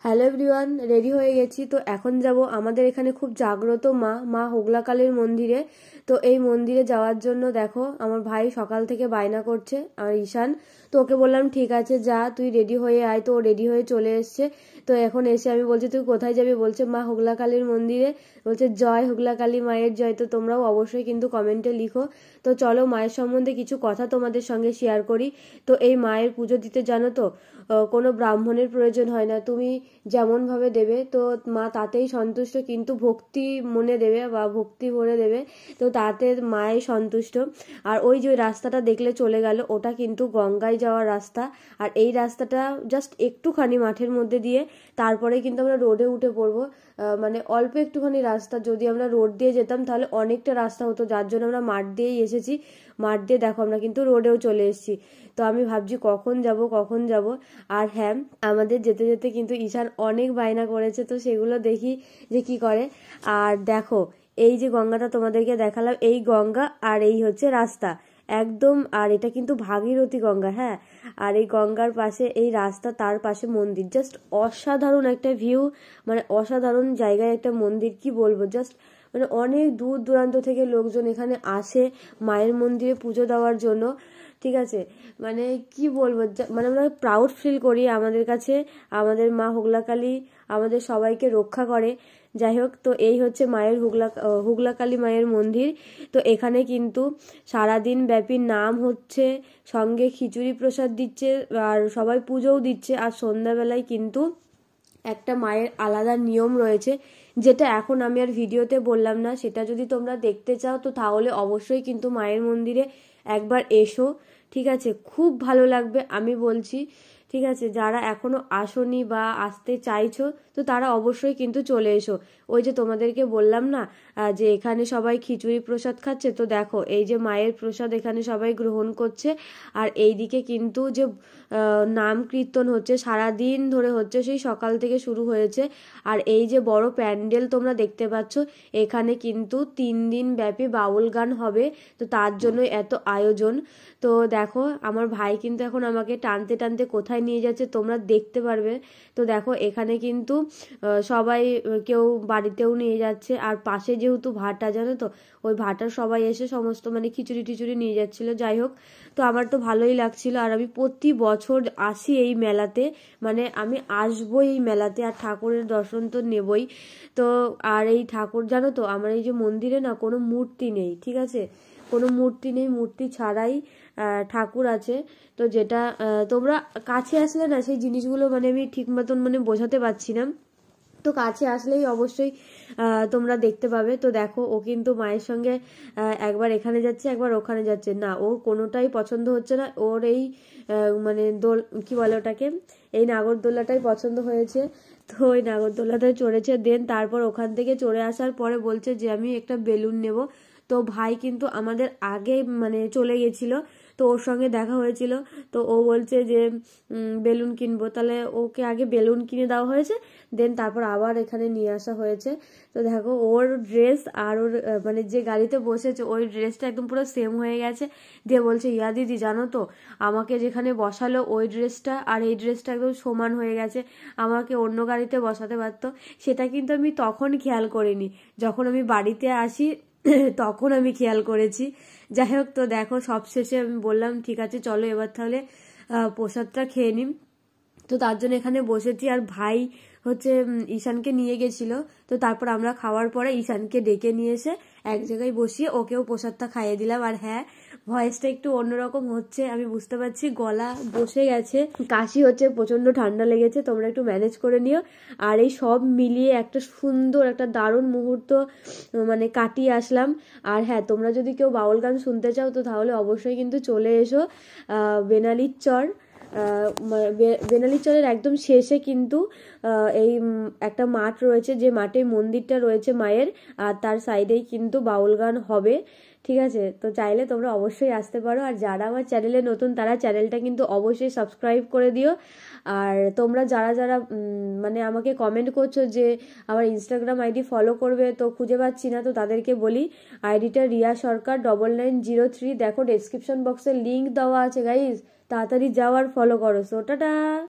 Hello everyone, ready হয়ে গেছি। তো এখন যাব আমাদের এখানে খুব জাগ্রত মা হোগলাকালীর মন্দিরে। তো এই মন্দিরে যাওয়ার জন্য দেখো আমার ভাই সকাল থেকে বায়না করছে, আর ঈশান। তো ওকে বললাম ঠিক আছে যা, তুই রেডি হয়ে আয়। তো ও রেডি হয়ে চলে এসছে। তো এখন এসে আমি বলছি তুই কোথায় যাবি, বলছে মা হোগলাকালীর মন্দিরে। বলছে জয় হোগলাকালী মায়ের জয়। তো তোমরাও অবশ্যই কিন্তু কমেন্টে লিখো। তো চলো মায়ের সম্বন্ধে কিছু কথা তোমাদের সঙ্গে শেয়ার করি। তো এই মায়ের পুজো দিতে জানো তো কোনো ব্রাহ্মণের প্রয়োজন হয় না, তুমি যেমনভাবে দেবে তো মা তাতেই সন্তুষ্ট, কিন্তু ভক্তি মনে দেবে বা ভক্তি ভরে দেবে, তো তাতে মায়ের সন্তুষ্ট। আর ওই যে রাস্তাটা দেখলে চলে গেল, ওটা কিন্তু গঙ্গায় যাওয়ার রাস্তা। আর এই রাস্তাটা জাস্ট একটুখানি মাঠের মধ্যে দিয়ে তারপরে কিন্তু আমরা রোডে উঠে পড়বো। মানে অল্প একটুখানি রাস্তা, যদি আমরা রোড দিয়ে যেতাম তাহলে অনেকটা রাস্তা হতো, যার জন্য আমরা মাঠ দিয়েই এসেছি। মাঠ দিয়ে দেখো আমরা কিন্তু রোডেও চলে এসেছি। তো আমি ভাবছি কখন যাব। আর হ্যাঁ, আমাদের যেতে যেতে কিন্তু ঈশান অনেক বায়না করেছে, তো সেগুলো দেখি যে কি করে। আর দেখো এই যে গঙ্গাটা তোমাদেরকে দেখালাম, এই গঙ্গা আর এই হচ্ছে রাস্তা একদম। আর এটা কিন্তু ভাগীরথী গঙ্গা, হ্যাঁ। আর এই গঙ্গার পাশে এই রাস্তা, তার পাশে মন্দির, জাস্ট অসাধারণ একটা ভিউ। মানে অসাধারণ জায়গায় একটা মন্দির, কি বলবো, জাস্ট মানে অনেক দূর দূরান্ত থেকে লোকজন এখানে আসে মায়ের মন্দিরে পুজো দেওয়ার জন্য। ঠিক আছে, মানে কি বলবো, মানে আমরা প্রাউড ফিল করি আমাদের কাছে। আমাদের মা হোগলাকালী আমাদের সবাইকে রক্ষা করে। যাই হোক, তো এই হচ্ছে মায়ের হোগলাকালী মায়ের মন্দির। তো এখানে কিন্তু সারাদিন ব্যাপী নাম হচ্ছে, সঙ্গে খিচুড়ি প্রসাদ দিচ্ছে, আর সবাই পুজোও দিচ্ছে। আর সন্ধ্যাবেলায় কিন্তু একটা মায়ের আলাদা নিয়ম রয়েছে, যেটা এখন আমি আর ভিডিওতে বললাম না। সেটা যদি তোমরা দেখতে চাও তো তাহলে অবশ্যই কিন্তু মায়ের মন্দিরে একবার এসো। ঠিক আছে, খুব ভালো লাগবে আমি বলছি। ঠিক আছে, যারা এখনো আসোনি বা আসতে চাইছো তো তারা অবশ্যই কিন্তু চলে এসো। ওই যে তোমাদেরকে বললাম না যে এখানে সবাই খিচুড়ি প্রসাদ খাচ্ছে, তো দেখো এই যে মায়ের প্রসাদ এখানে সবাই গ্রহণ করছে। আর এইদিকে কিন্তু যে নাম কীর্তন হচ্ছে, সারাদিন ধরে হচ্ছে, সেই সকাল থেকে শুরু হয়েছে। আর এই যে বড় প্যান্ডেল তোমরা দেখতে পাচ্ছ, এখানে কিন্তু 3 দিন ব্যাপী বাউল গান হবে। তো তার জন্য এত আয়োজন। তো দেখো আমার ভাই কিন্তু এখন আমাকে টানতে টানতে কোথায় নিয়ে যাচ্ছে তোমরা দেখতে পারবে। তো দেখো এখানে কিন্তু সবাই, কেউ বাড়িতেও নিয়ে যাচ্ছে। আর পাশে যেহেতু ভাটা, জানো তো, ওই ভাটার সবাই এসে সমস্ত মানে খিচুড়ি টিচুড়ি নিয়ে যাচ্ছিল। যাই হোক, তো আমার তো ভালোই লাগছিল। আর আমি প্রতি বছর আসি এই মেলাতে, মানে আমি আসবো এই মেলাতে, আর ঠাকুরের দর্শন তো নেবই। তো আর এই ঠাকুর, জানো তো, আমার এই যে মন্দিরে না কোনো মূর্তি নেই। ঠিক আছে, কোনো মূর্তি নেই, মূর্তি ছাড়াই ঠাকুর আছে। তো যেটা তোমরা কাছে আসলে না সেই জিনিসগুলো মানে আমি ঠিক মতন মানে বোঝাতে পারছি না। তো কাছে আসলেই অবশ্যই তোমরা দেখতে পাবে। তো দেখো ও কিন্তু মায়ের সঙ্গে একবার এখানে যাচ্ছে একবার ওখানে যাচ্ছে, না ওর কোনোটাই পছন্দ হচ্ছে না। ওর এই মানে কি বলে ওটাকে, এই নাগরদোলাটাই পছন্দ হয়েছে। তো ওই নাগরদোলাটায় চড়েছে। দেন তারপর ওখান থেকে চড়ে আসার পরে বলছে যে আমি একটা বেলুন নেব। তো ভাই কিন্তু আমাদের আগে মানে চলে গেছিল, তো ওর সঙ্গে দেখা হয়েছিল। তো ও বলছে যে বেলুন কিনবো, তাহলে ওকে আগে বেলুন কিনে দেওয়া হয়েছে, দেন তারপর আবার এখানে নিয়ে আসা হয়েছে। তো দেখো ওর ড্রেস আর ওর মানে যে গাড়িতে বসেছে ওই ড্রেসটা একদম পুরো সেম হয়ে গেছে। দিয়ে বলছে ইয়া দিদি জানো তো, আমাকে যেখানে বসালো ওই ড্রেসটা আর এই ড্রেসটা একদম সমান হয়ে গেছে, আমাকে অন্য গাড়িতে বসাতে পারতো। সেটা কিন্তু আমি তখন খেয়াল করিনি, যখন আমি বাড়িতে আসি তখন আমি খেয়াল করেছি। যাই হোক, তো দেখো সবশেষে আমি বললাম ঠিক আছে চলো এবার তাহলে প্রসাদটা খেয়ে নিই। তো তার জন্য এখানে বসেছি। আর ভাই হচ্ছে ঈশানকে নিয়ে গেছিল। তো তারপর আমরা খাওয়ার পরে ঈশানকে ডেকে নিয়ে এসে এক জায়গায় বসিয়ে ওকেও প্রসাদটা খাইয়ে দিলাম। আর হ্যাঁ, ভয়েসটা একটু অন্যরকম হচ্ছে আমি বুঝতে পারছি, গলা বসে গেছে, কাশি হচ্ছে, প্রচন্ড ঠান্ডা লেগেছে, তোমরা একটু ম্যানেজ করে নিও। আর এই সব মিলিয়ে একটা সুন্দর একটা দারুণ মুহূর্ত মানে কাটিয়ে আসলাম। আর হ্যাঁ, তোমরা যদি কেউ বাউল গান শুনতে চাও তো তাহলে অবশ্যই কিন্তু চলে এসো বেনালির চর। বেনালির চরের একদম শেষে কিন্তু এই একটা মাঠ রয়েছে, যে মাঠে মন্দিরটা রয়েছে মায়ের, আর তার সাইডেই কিন্তু বাউল গান হবে। ঠিক আছে, তো চাইলে তোমরা অবশ্যই আসতে পারো। আর যারা আমার চ্যানেলে নতুন তারা চ্যানেলটা কিন্তু অবশ্যই সাবস্ক্রাইব করে দিও। আর তোমরা যারা যারা মানে আমাকে কমেন্ট করছো যে আমার ইনস্টাগ্রাম আইডি ফলো করবে, তো খুঁজে পাচ্ছি না, তো তাদেরকে বলি আইডিটা রিয়া সরকার 9903। দেখো ডেসক্রিপশন বক্সে লিঙ্ক দেওয়া আছে গাইজ, তাড়াতাড়ি যাও আর ফলো করো। So tata.